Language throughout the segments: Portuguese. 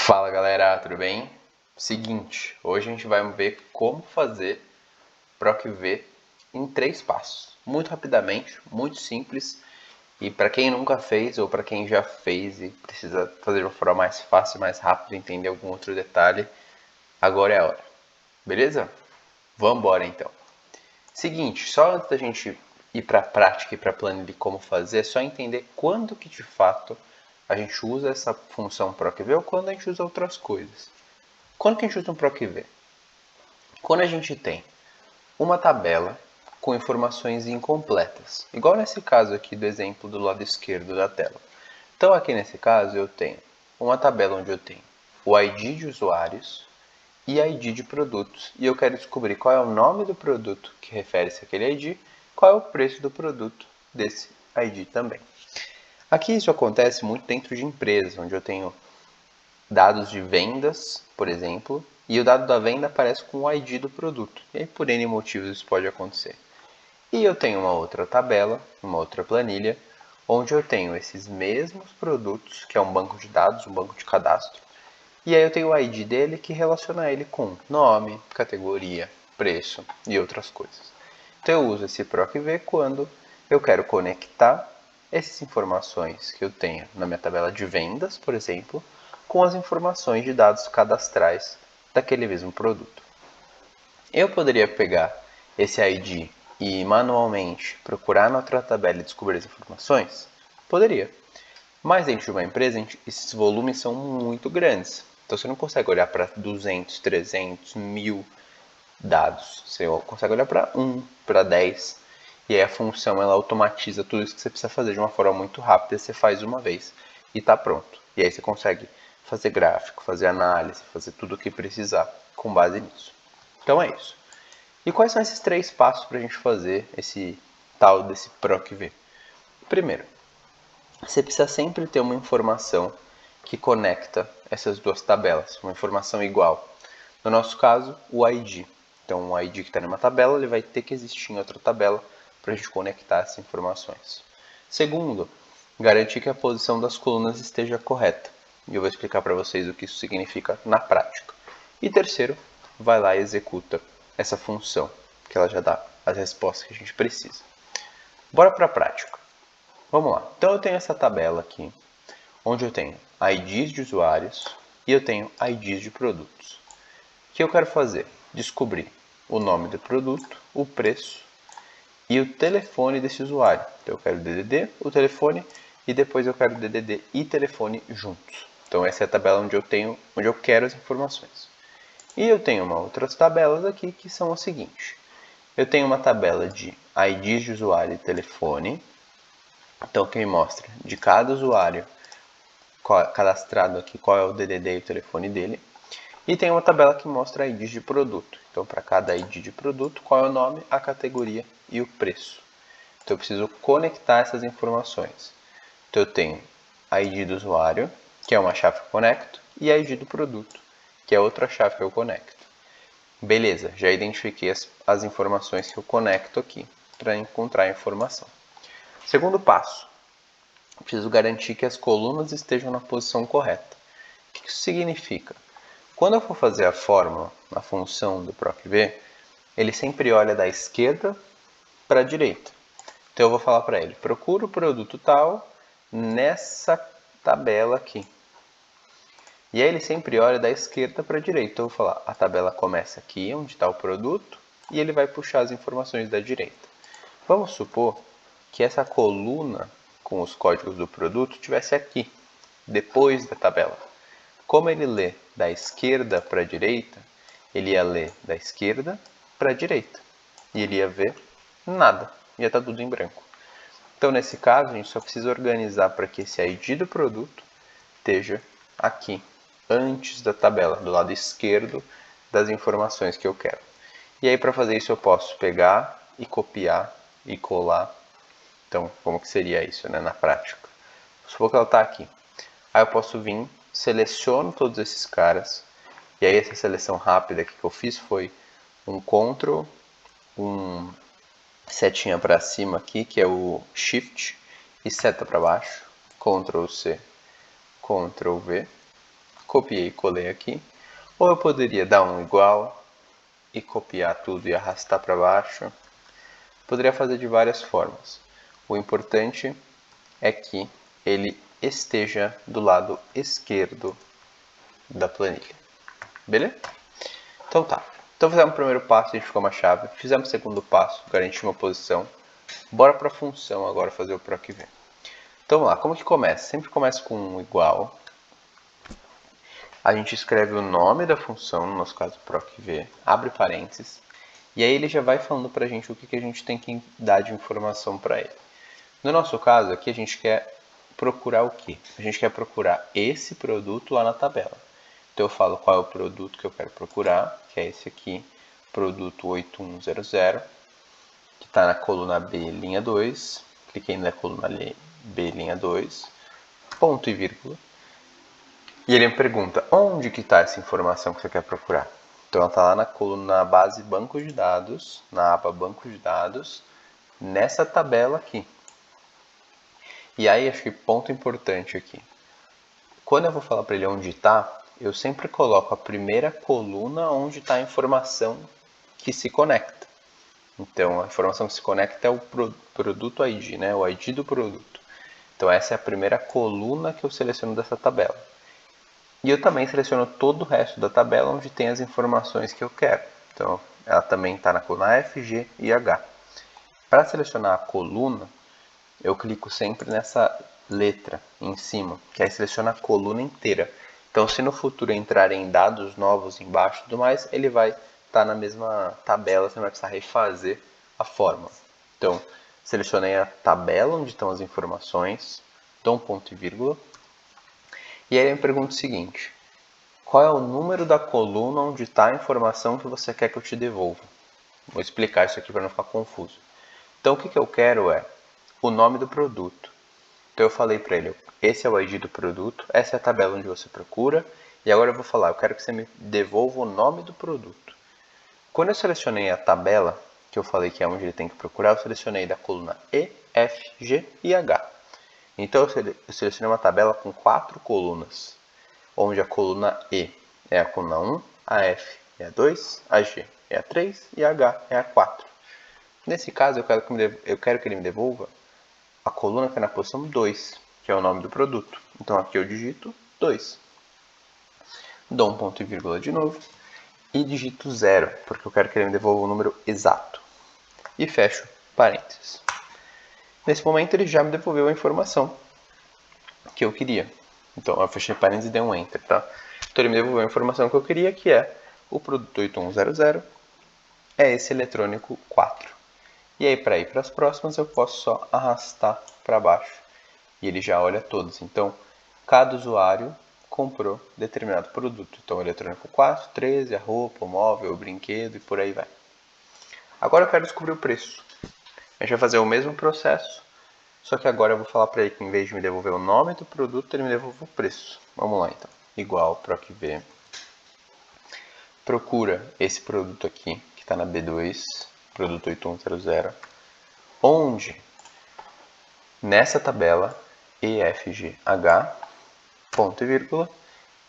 Fala galera, tudo bem? Seguinte, hoje a gente vai ver como fazer PROC-V em 3 passos. Muito rapidamente, muito simples. E para quem nunca fez ou para quem já fez e precisa fazer de uma forma mais fácil, mais rápido, entender algum outro detalhe, agora é a hora. Beleza? Vamos embora então. Seguinte, só antes da gente ir para a prática e para a planilha de como fazer, é só entender quando que de fato a gente usa essa função PROC-V ou quando a gente usa outras coisas. Quando que a gente usa um PROC-V? Quando a gente tem uma tabela com informações incompletas, igual nesse caso aqui do exemplo do lado esquerdo da tela. Então aqui nesse caso eu tenho uma tabela onde eu tenho o ID de usuários e ID de produtos, e eu quero descobrir qual é o nome do produto que refere-se àquele ID, qual é o preço do produto desse ID também. Aqui isso acontece muito dentro de empresas, onde eu tenho dados de vendas, por exemplo, e o dado da venda aparece com o ID do produto. E aí, por N motivos, isso pode acontecer. E eu tenho uma outra tabela, uma outra planilha, onde eu tenho esses mesmos produtos, que é um banco de dados, um banco de cadastro. E aí eu tenho o ID dele que relaciona ele com nome, categoria, preço e outras coisas. Então eu uso esse PROC-V quando eu quero conectar essas informações que eu tenho na minha tabela de vendas, por exemplo, com as informações de dados cadastrais daquele mesmo produto. Eu poderia pegar esse ID e manualmente procurar na outra tabela e descobrir as informações? Poderia. Mas dentro de uma empresa, esses volumes são muito grandes. Então você não consegue olhar para 200, 300, 1000 dados. Você consegue olhar para 1, para 10. E aí a função ela automatiza tudo isso que você precisa fazer de uma forma muito rápida. Você faz uma vez e está pronto. E aí você consegue fazer gráfico, fazer análise, fazer tudo o que precisar com base nisso. Então é isso. E quais são esses 3 passos para a gente fazer esse tal desse PROC-V? Primeiro, você precisa sempre ter uma informação que conecta essas duas tabelas, uma informação igual. No nosso caso, o ID. Então, o ID que está numa tabela, ele vai ter que existir em outra tabela para a gente conectar essas informações. Segundo, garantir que a posição das colunas esteja correta. E eu vou explicar para vocês o que isso significa na prática. E terceiro, vai lá e executa essa função, que ela já dá as respostas que a gente precisa. Bora para a prática. Vamos lá. Então eu tenho essa tabela aqui, onde eu tenho IDs de usuários e eu tenho IDs de produtos. O que eu quero fazer? Descobrir o nome do produto, o preço e o telefone desse usuário. Então eu quero o DDD, o telefone e depois eu quero o DDD e telefone juntos. Então essa é a tabela onde eu quero as informações. E eu tenho outras tabelas aqui que são o seguinte. Eu tenho uma tabela de IDs de usuário e telefone. Então que me mostra de cada usuário cadastrado aqui qual é o DDD e o telefone dele. E tem uma tabela que mostra IDs de produto. Então, para cada ID de produto, qual é o nome, a categoria e o preço. Então, eu preciso conectar essas informações. Então, eu tenho ID do usuário, que é uma chave que eu conecto, e ID do produto, que é outra chave que eu conecto. Beleza, já identifiquei as informações que eu conecto aqui para encontrar a informação. Segundo passo, preciso garantir que as colunas estejam na posição correta. O que isso significa? Quando eu for fazer a fórmula, a função do PROC-V, ele sempre olha da esquerda para a direita. Então eu vou falar para ele, procura o produto tal nessa tabela aqui. E aí ele sempre olha da esquerda para a direita. Então eu vou falar, a tabela começa aqui, onde está o produto, e ele vai puxar as informações da direita. Vamos supor que essa coluna com os códigos do produto estivesse aqui, depois da tabela. Como ele lê da esquerda para a direita, ele ia ler da esquerda para a direita. E ele ia ver nada. Ia estar tudo em branco. Então, nesse caso, a gente só precisa organizar para que esse ID do produto esteja aqui, antes da tabela, do lado esquerdo das informações que eu quero. E aí, para fazer isso, eu posso pegar e copiar e colar. Então, como que seria isso, né, na prática? Supor que ela está aqui. Aí eu posso vir, seleciono todos esses caras. E aí essa seleção rápida que eu fiz foi um Ctrl, um setinha para cima aqui, que é o Shift, e seta para baixo, Ctrl C, Ctrl V. copiei e colei aqui. Ou eu poderia dar um igual e copiar tudo e arrastar para baixo. Poderia fazer de várias formas. O importante é que ele esteja do lado esquerdo da planilha. Beleza? Então tá. Então fizemos o primeiro passo, identificou uma chave. Fizemos o segundo passo, garantir uma posição. Bora para a função agora fazer o PROC-V. Então vamos lá, como que começa? Sempre começa com um igual. A gente escreve o nome da função, no nosso caso PROC-V, abre parênteses. E aí ele já vai falando para a gente o que a gente tem que dar de informação para ele. No nosso caso aqui a gente quer procurar o quê? A gente quer procurar esse produto lá na tabela. Então eu falo qual é o produto que eu quero procurar, que é esse aqui, produto 8100, que está na coluna B, linha 2. Cliquei na coluna B, linha 2, ponto e vírgula. E ele me pergunta, onde que está essa informação que você quer procurar? Então ela está lá na coluna base banco de dados, na aba banco de dados, nessa tabela aqui. E aí, acho que ponto importante aqui. Quando eu vou falar para ele onde está, eu sempre coloco a primeira coluna onde está a informação que se conecta. Então, a informação que se conecta é o produto ID, né? O ID do produto. Então, essa é a primeira coluna que eu seleciono dessa tabela. E eu também seleciono todo o resto da tabela onde tem as informações que eu quero. Então, ela também está na coluna F, G e H. Para selecionar a coluna, eu clico sempre nessa letra em cima, que aí seleciona a coluna inteira. Então, se no futuro entrarem dados novos embaixo e tudo mais, ele vai estar na mesma tabela, você não vai precisar refazer a fórmula. Então, selecionei a tabela onde estão as informações, dou um ponto e vírgula, e aí ele me pergunta o seguinte, qual é o número da coluna onde está a informação que você quer que eu te devolva? Vou explicar isso aqui para não ficar confuso. Então, o que eu quero é o nome do produto. Então eu falei para ele, esse é o ID do produto, essa é a tabela onde você procura, e agora eu vou falar, eu quero que você me devolva o nome do produto. Quando eu selecionei a tabela, que eu falei que é onde ele tem que procurar, eu selecionei da coluna E, F, G e H. Então eu selecionei uma tabela com 4 colunas, onde a coluna E é a coluna 1, a F é a 2, a G é a 3 e a H é a 4. Nesse caso, eu quero que ele me devolva a coluna que é na posição 2, que é o nome do produto. Então aqui eu digito 2. Dou um ponto e vírgula de novo e digito 0, porque eu quero que ele me devolva o número exato. E fecho parênteses. Nesse momento ele já me devolveu a informação que eu queria. Então eu fechei parênteses e dei um enter, tá? Então ele me devolveu a informação que eu queria, que é o produto 8100 é esse eletrônico 4. E aí, para ir para as próximas, eu posso só arrastar para baixo. E ele já olha todos. Então, cada usuário comprou determinado produto. Então, o eletrônico 4, 13, a roupa, o móvel, o brinquedo e por aí vai. Agora eu quero descobrir o preço. A gente vai fazer o mesmo processo, só que agora eu vou falar para ele que em vez de me devolver o nome do produto, ele me devolve o preço. Vamos lá, então. Igual PROC-V. Procura esse produto aqui, que está na B2, produto 8100, onde nessa tabela EFGH, ponto e vírgula,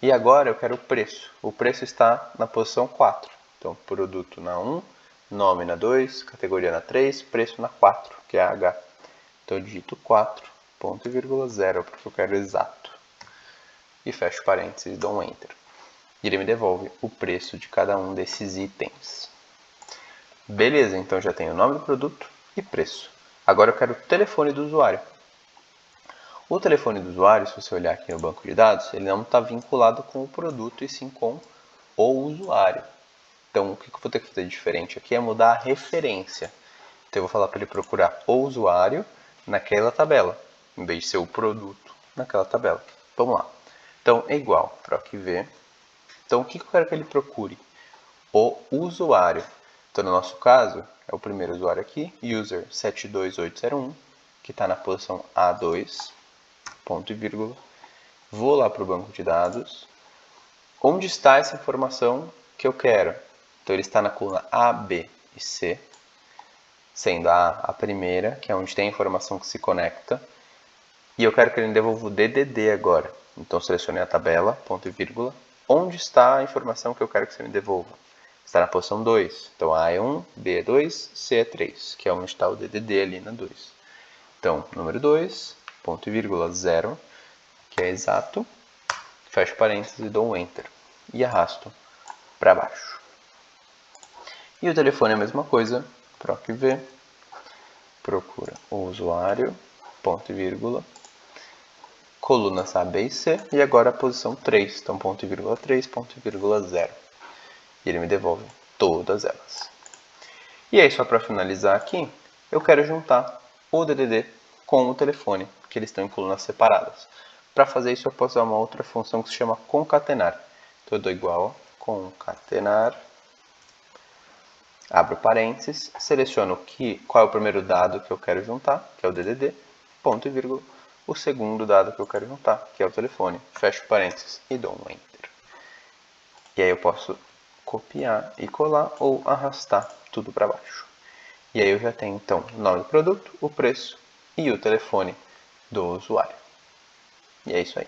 e agora eu quero o preço. O preço está na posição 4. Então, produto na 1, nome na 2, categoria na 3, preço na 4, que é a H. Então, eu digito 4, ponto e vírgula 0, porque eu quero exato. E fecho parênteses e dou um Enter. E ele me devolve o preço de cada um desses itens. Beleza, então já tenho o nome do produto e preço. Agora eu quero o telefone do usuário. O telefone do usuário, se você olhar aqui no banco de dados, ele não está vinculado com o produto e sim com o usuário. Então, o que eu vou ter que fazer diferente aqui é mudar a referência. Então, eu vou falar para ele procurar o usuário naquela tabela, em vez de ser o produto naquela tabela. Vamos lá. Então, é igual PROC-V. Então, o que eu quero que ele procure? O usuário. Então, no nosso caso, é o primeiro usuário aqui, user 72801, que está na posição A2, ponto e vírgula. Vou lá para o banco de dados. Onde está essa informação que eu quero? Então, ele está na coluna A, B e C, sendo a primeira, que é onde tem a informação que se conecta. E eu quero que ele me devolva o DDD agora. Então selecionei a tabela, ponto e vírgula. Onde está a informação que eu quero que você me devolva? Está na posição 2. Então A é 1, B é 2, C é 3, que é onde está o DDD ali na 2. Então, número 2, ponto e vírgula 0, que é exato. Fecho parênteses e dou um Enter. E arrasto para baixo. E o telefone é a mesma coisa. PROC-V, procura o usuário, ponto e vírgula, colunas A, B e C, e agora a posição 3, então ponto e vírgula 3, ponto e vírgula 0. E ele me devolve todas elas. E aí, só para finalizar aqui, eu quero juntar o DDD com o telefone, que eles estão em colunas separadas. Para fazer isso, eu posso usar uma outra função que se chama concatenar. Então, eu dou igual concatenar, abro parênteses, seleciono qual é o primeiro dado que eu quero juntar, que é o DDD, ponto e vírgula, o segundo dado que eu quero juntar, que é o telefone, fecho parênteses e dou um Enter. E aí eu posso copiar e colar ou arrastar tudo para baixo. E aí eu já tenho então o nome do produto, o preço e o telefone do usuário. E é isso aí.